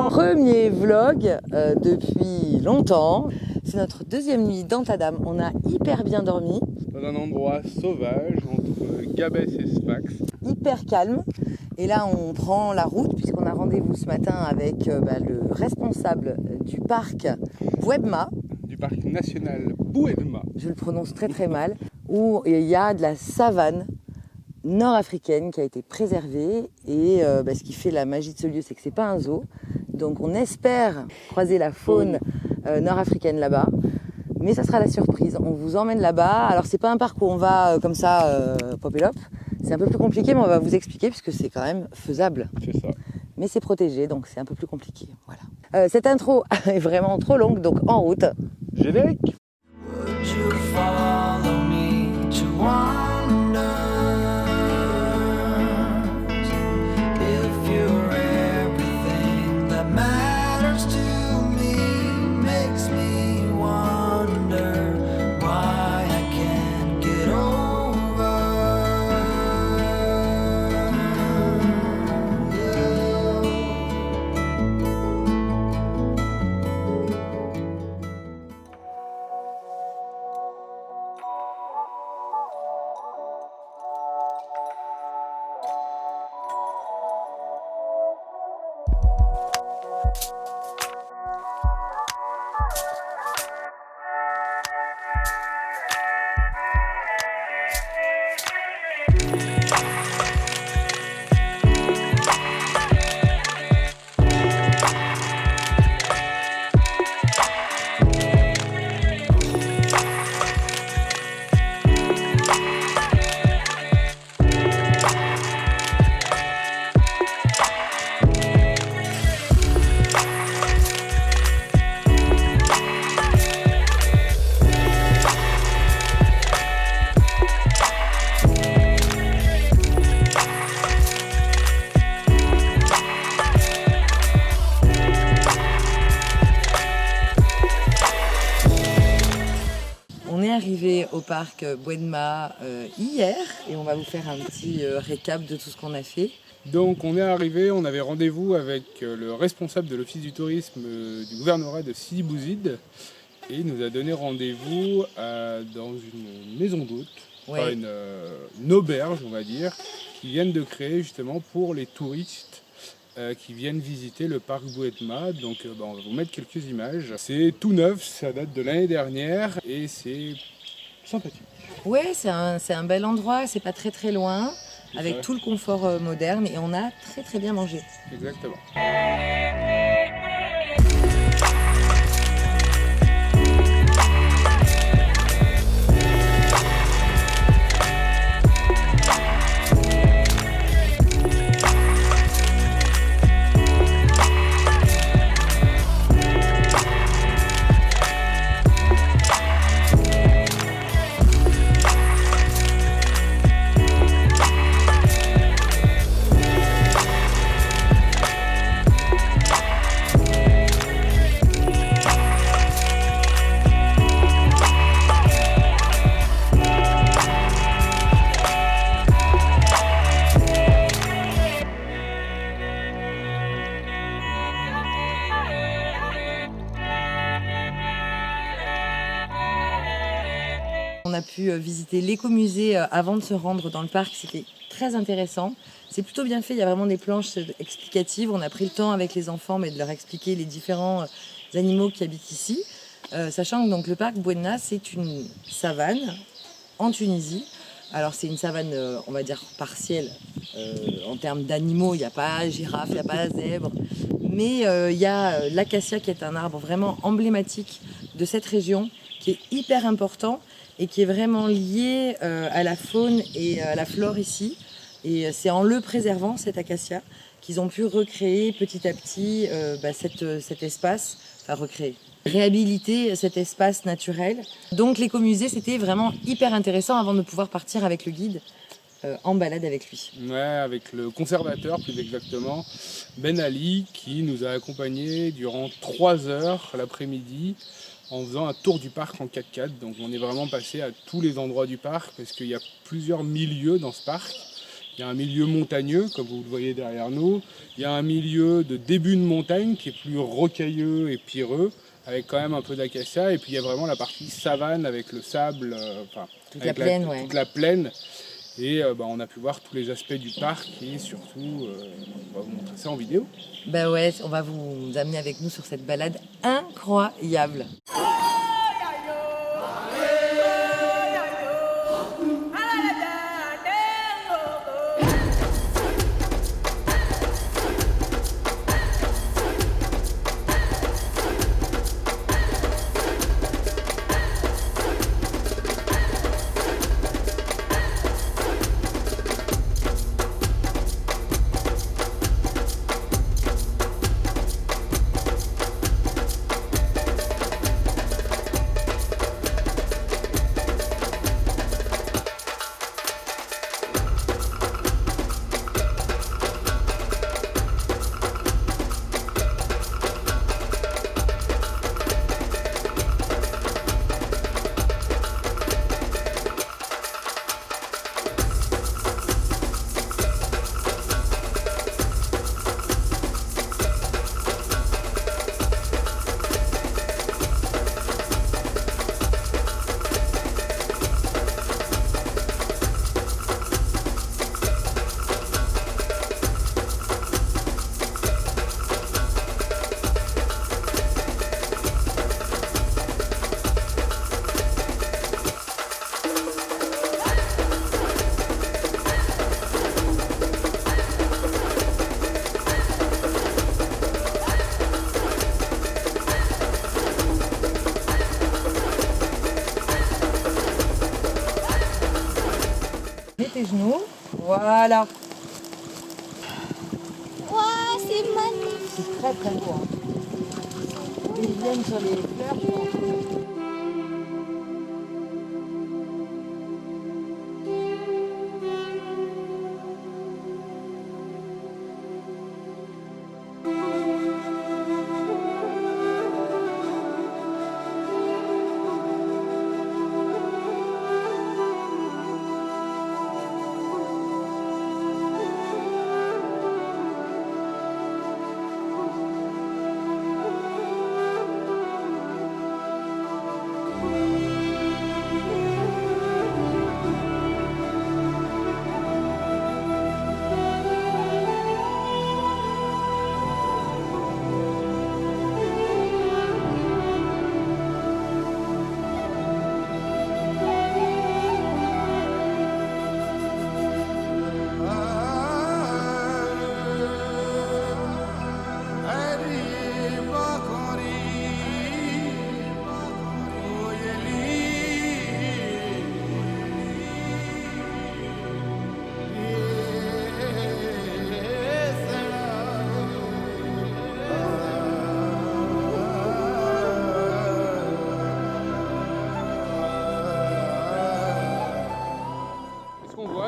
Premier vlog depuis longtemps. C'est notre deuxième nuit dans Tadam. On a hyper bien dormi. Dans un endroit sauvage entre Gabès et Sfax. Hyper calme. Et là, on prend la route puisqu'on a rendez-vous ce matin avec le responsable du parc Bouedma. Du parc national Bouedma. Je le prononce très très mal. Où il y a de la savane nord-africaine qui a été préservée. Et ce qui fait la magie de ce lieu, c'est que c'est pas un zoo. Donc on espère croiser la faune nord-africaine là-bas. Mais ça sera la surprise. On vous emmène là-bas. Alors c'est pas un parc où on va comme ça pop et lop. C'est un peu plus compliqué, mais on va vous expliquer puisque c'est quand même faisable. C'est ça. Mais c'est protégé, donc c'est un peu plus compliqué. Voilà. Cette intro est vraiment trop longue, donc en route. Générique. Arrivé au parc Bouedma hier et on va vous faire un petit récap de tout ce qu'on a fait. Donc on est arrivé, on avait rendez-vous avec le responsable de l'office du tourisme du gouvernorat de Sidi Bouzid et il nous a donné rendez-vous dans une maison d'hôtes, Ouais. enfin une auberge on va dire, qu'ils viennent de créer justement pour les touristes qui viennent visiter le parc Bouedma. Donc on va vous mettre quelques images. C'est tout neuf, ça date de l'année dernière et c'est sympathique. Ouais, c'est un bel endroit, c'est pas très très loin, avec tout le confort moderne et on a très très bien mangé. Exactement. On a pu visiter l'écomusée avant de se rendre dans le parc, c'était très intéressant. C'est plutôt bien fait, il y a vraiment des planches explicatives. On a pris le temps avec les enfants de leur expliquer les différents animaux qui habitent ici. Sachant que donc, le parc Bouedma, c'est une savane en Tunisie. Alors c'est une savane, on va dire, partielle en termes d'animaux. Il n'y a pas girafe, il n'y a pas zèbre. Mais il y a l'acacia qui est un arbre vraiment emblématique de cette région, qui est hyper important et qui est vraiment lié à la faune et à la flore ici. Et c'est en le préservant, cet acacia, qu'ils ont pu recréer petit à petit cet espace, enfin recréer, réhabiliter cet espace naturel. Donc l'écomusée, c'était vraiment hyper intéressant avant de pouvoir partir avec le guide en balade avec lui. Ouais, avec le conservateur plus exactement, Ben Ali, qui nous a accompagnés durant 3 heures l'après-midi en faisant un tour du parc en 4x4. Donc on est vraiment passé à tous les endroits du parc parce qu'il y a plusieurs milieux dans ce parc. Il y a un milieu montagneux, comme vous le voyez derrière nous. Il y a un milieu de début de montagne qui est plus rocailleux et pierreux, avec quand même un peu d'acacia. Et puis il y a vraiment la partie savane avec le sable, Toute la plaine, ouais. toute la plaine. Et on a pu voir tous les aspects du parc et surtout, on va vous montrer ça en vidéo. Bah ouais, on va vous amener avec nous sur cette balade incroyable. Mets tes genoux, voilà. Waouh, c'est magnifique. C'est très très beau. Hein. Ils viennent sur les fleurs, je pense.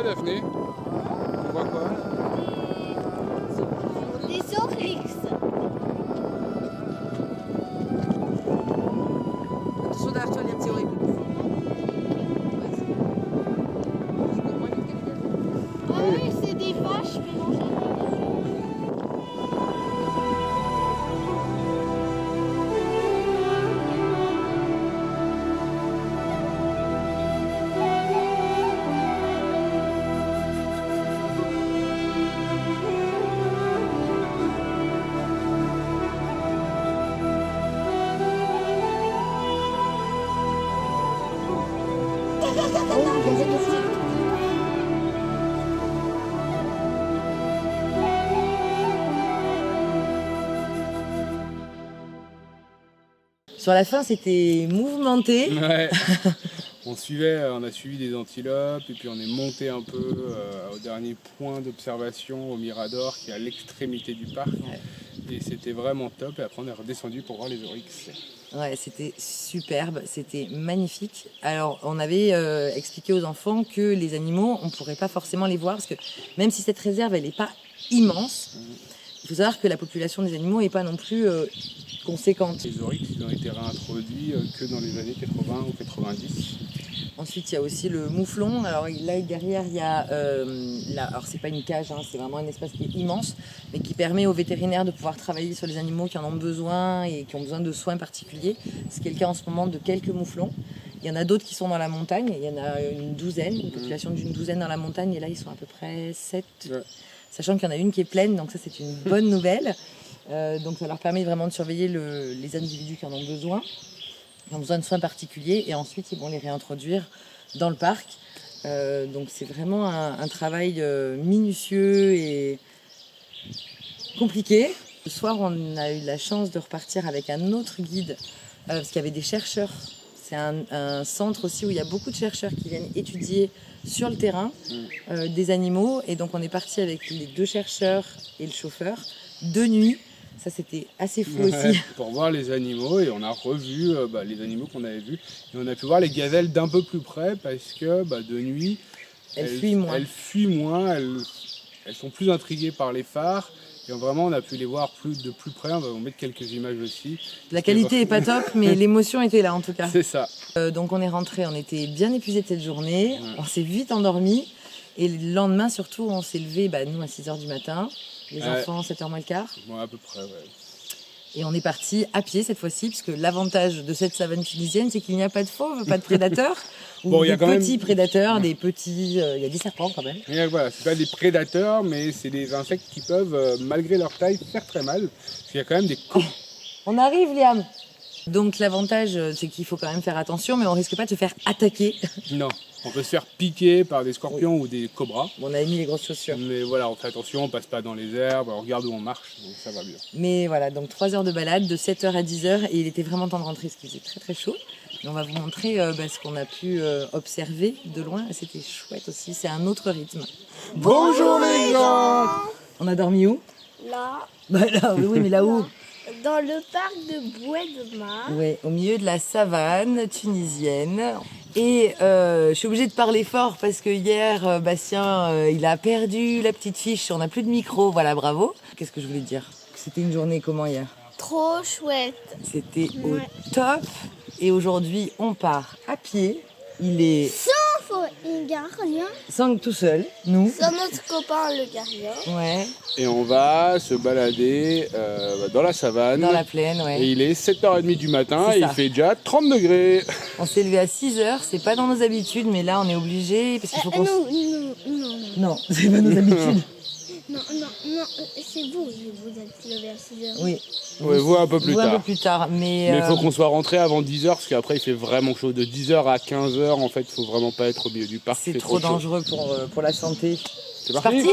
Daphné, on voit quoi? Des oryx. Attention derrière toi, il y a un petit horrible. Ah oui, c'est des vaches mélangées. Sur la fin, c'était mouvementé. Ouais. On a suivi des antilopes et puis on est monté un peu au dernier point d'observation au Mirador qui est à l'extrémité du parc. Ouais. Et c'était vraiment top. Et après on est redescendu pour voir les oryx. Ouais, c'était superbe, c'était magnifique. Alors, on avait expliqué aux enfants que les animaux, on ne pourrait pas forcément les voir parce que même si cette réserve, elle n'est pas immense, il faut savoir que la population des animaux n'est pas non plus conséquente. Les oryx, ils ont été réintroduits que dans les années 80 ou 90. Ensuite, il y a aussi le mouflon. Alors là, derrière, il y a... alors, c'est pas une cage, hein, c'est vraiment un espace qui est immense, mais qui permet aux vétérinaires de pouvoir travailler sur les animaux qui en ont besoin et qui ont besoin de soins particuliers. Ce qui est le cas en ce moment de quelques mouflons. Il y en a d'autres qui sont dans la montagne. Il y en a une douzaine, une population d'une douzaine dans la montagne. Et là, ils sont à peu près 7. Ouais. Sachant qu'il y en a une qui est pleine, donc ça, c'est une bonne nouvelle. Donc ça leur permet vraiment de surveiller les individus qui en ont besoin. Ils ont besoin de soins particuliers et ensuite ils vont les réintroduire dans le parc. Donc c'est vraiment un travail minutieux et compliqué. Le soir, on a eu la chance de repartir avec un autre guide parce qu'il y avait des chercheurs. C'est un centre aussi où il y a beaucoup de chercheurs qui viennent étudier sur le terrain des animaux. Et donc on est parti avec les 2 chercheurs et le chauffeur de nuit. Ça, c'était assez fou aussi. Pour voir les animaux, et on a revu les animaux qu'on avait vus. Et on a pu voir les gazelles d'un peu plus près parce que de nuit, elles fuient moins. Elles sont plus intriguées par les phares. Et vraiment, on a pu les voir de plus près. On va vous mettre quelques images aussi. La qualité n'est pas top, mais l'émotion était là en tout cas. C'est ça. Donc on est rentré, on était bien épuisés de cette journée. On s'est vite endormi. Et le lendemain, surtout, on s'est levé, nous, à 6h du matin. Les enfants, 7h moins le quart. Ouais, à peu près, ouais. Et on est parti à pied cette fois-ci, puisque l'avantage de cette savane tunisienne, c'est qu'il n'y a pas de fauves, pas de prédateurs. Ou des petits prédateurs, des petits... Il y a des serpents quand même. Et voilà, c'est pas des prédateurs, mais c'est des insectes qui peuvent, malgré leur taille, faire très mal. Parce qu'il y a quand même des... On arrive, Liam. Donc l'avantage, c'est qu'il faut quand même faire attention, mais on risque pas de se faire attaquer. Non, on peut se faire piquer par des scorpions ou des cobras. On a mis les grosses chaussures. Mais voilà, on fait attention, on passe pas dans les herbes, on regarde où on marche, donc ça va bien. Mais voilà, donc 3 heures de balade, de 7h à 10h, et il était vraiment temps de rentrer, parce qu'il faisait très très chaud. Et on va vous montrer ce qu'on a pu observer de loin, c'était chouette aussi, c'est un autre rythme. Bonjour les gens. On a dormi où? Là. Là, oui, mais là où? Dans le parc de Bouedma. Oui, au milieu de la savane tunisienne. Et je suis obligée de parler fort parce que hier, Bastien, il a perdu la petite fiche. On n'a plus de micro, voilà, bravo. Qu'est-ce que je voulais dire? C'était une journée comment hier? Trop chouette. C'était au top. Et aujourd'hui, on part à pied. Il est... Une gardien. Sans tout seul, nous. Sans notre copain le gardien. Ouais. Et on va se balader dans la savane. Dans la plaine, ouais. Et il est 7h30 du matin et ça. il fait déjà 30 degrés. On s'est levé à 6h, c'est pas dans nos habitudes, mais là on est obligé parce qu'il faut qu'on... Non, c'est pas nos habitudes. Non, c'est vous êtes levé à 6h. Oui. Ouais, vous un peu plus tard. Un peu plus tard, mais il faut qu'on soit rentré avant 10h parce qu'après il fait vraiment chaud. De 10h à 15h, en fait, il faut vraiment pas être au milieu du parc. C'est trop dangereux pour la santé. C'est parti.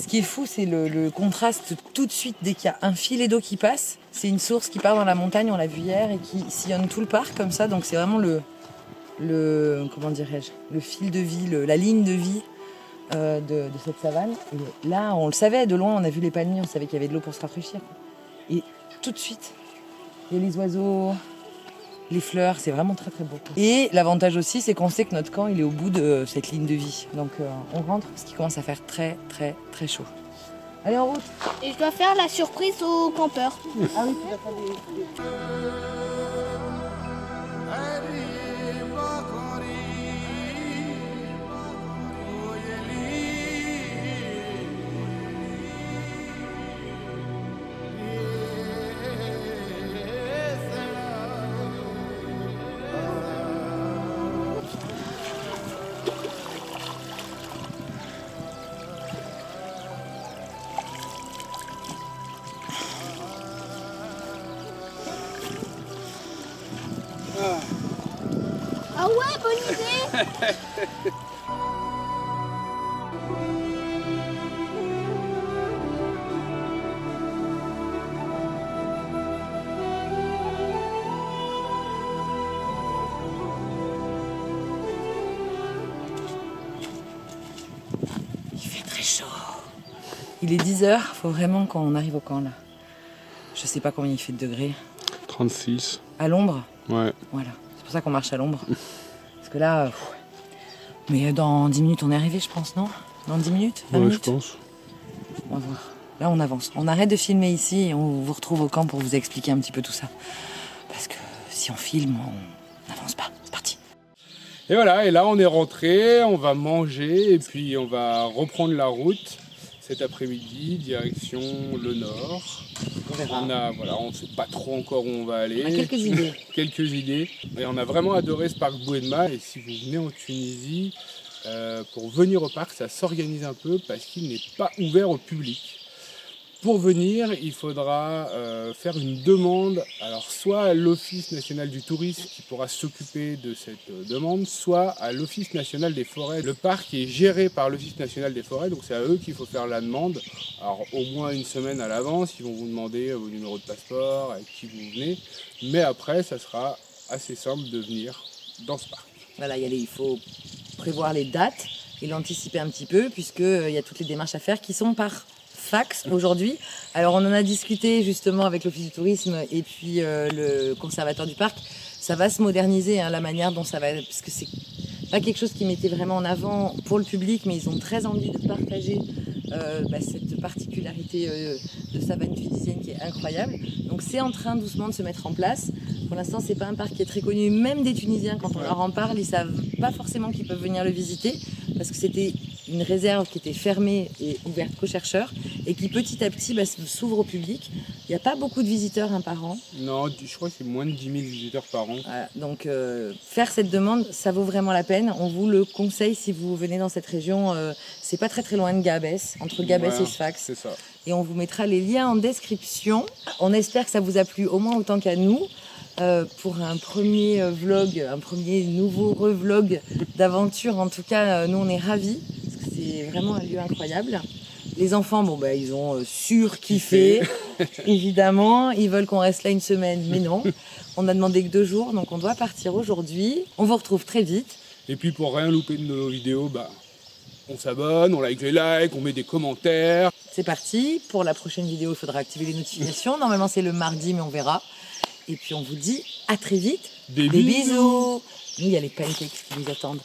Ce qui est fou, c'est le contraste tout de suite dès qu'il y a un filet d'eau qui passe. C'est une source qui part dans la montagne, on l'a vu hier, et qui sillonne tout le parc comme ça. Donc c'est vraiment comment dirais-je, le fil de vie, la ligne de vie de cette savane. Et là, on le savait, de loin, on a vu les palmiers, on savait qu'il y avait de l'eau pour se rafraîchir. Et tout de suite, il y a les oiseaux, les fleurs, c'est vraiment très très beau. Et l'avantage aussi, c'est qu'on sait que notre camp, il est au bout de cette ligne de vie. Donc on rentre parce qu'il commence à faire très très très chaud. Allez, en route. Et je dois faire la surprise aux campeurs. Ah oui, tu dois faire des... Ah ouais, bonne idée. Il fait très chaud. Il est 10h, faut vraiment qu'on arrive au camp là. Je sais pas combien il fait de degrés. 36. À l'ombre? Ouais. Voilà, c'est pour ça qu'on marche à l'ombre. Parce que là, mais dans 10 minutes on est arrivé, je pense, non? Dans 10 minutes? 20 minutes? Je pense. On va voir. Là on avance. On arrête de filmer ici et on vous retrouve au camp pour vous expliquer un petit peu tout ça. Parce que si on filme, on n'avance pas. C'est parti. Et voilà, et là on est rentré, on va manger et puis on va reprendre la route cet après-midi, direction le nord. On verra. On ne sait pas trop encore où on va aller. On a quelques idées. Quelques idées. Et on a vraiment adoré ce parc Bouedma. Et si vous venez en Tunisie, pour venir au parc, ça s'organise un peu parce qu'il n'est pas ouvert au public. Pour venir, il faudra faire une demande, alors soit à l'Office national du tourisme qui pourra s'occuper de cette demande, soit à l'Office national des forêts. Le parc est géré par l'Office national des forêts, donc c'est à eux qu'il faut faire la demande. Alors au moins une semaine à l'avance, ils vont vous demander vos numéros de passeport, avec qui vous venez, mais après ça sera assez simple de venir dans ce parc. Voilà, il faut prévoir les dates et l'anticiper un petit peu puisqu'il y a toutes les démarches à faire qui sont par fax aujourd'hui. Alors on en a discuté justement avec l'Office du tourisme et puis le conservateur du parc. Ça va se moderniser, hein, la manière dont ça va, parce que c'est pas quelque chose qu'ils mettaient vraiment en avant pour le public, mais ils ont très envie de partager cette particularité de savane tunisienne qui est incroyable. Donc c'est en train doucement de se mettre en place. Pour l'instant, c'est pas un parc qui est très connu, même des Tunisiens, quand on leur en parle, ils savent pas forcément qu'ils peuvent venir le visiter, parce que c'était une réserve qui était fermée et ouverte qu'aux chercheurs, et qui petit à petit s'ouvre au public. Il n'y a pas beaucoup de visiteurs par an. Non, je crois que c'est moins de 10 000 visiteurs par an. Voilà, donc faire cette demande, ça vaut vraiment la peine. On vous le conseille si vous venez dans cette région. C'est pas très très loin de Gabès, entre Gabès et Sfax. C'est ça. Et on vous mettra les liens en description. On espère que ça vous a plu au moins autant qu'à nous. Pour un premier vlog, un premier nouveau revlog d'aventure. En tout cas, nous on est ravis, parce que c'est vraiment un lieu incroyable. Les enfants, ils ont surkiffé, évidemment. Ils veulent qu'on reste là une semaine, mais non. On a demandé que 2 jours, donc on doit partir aujourd'hui. On vous retrouve très vite. Et puis pour rien louper de nos vidéos, on s'abonne, on like les likes, on met des commentaires. C'est parti. Pour la prochaine vidéo, il faudra activer les notifications. Normalement, c'est le mardi, mais on verra. Et puis on vous dit à très vite. Des bisous. Nous, il y a les pancakes qui nous attendent.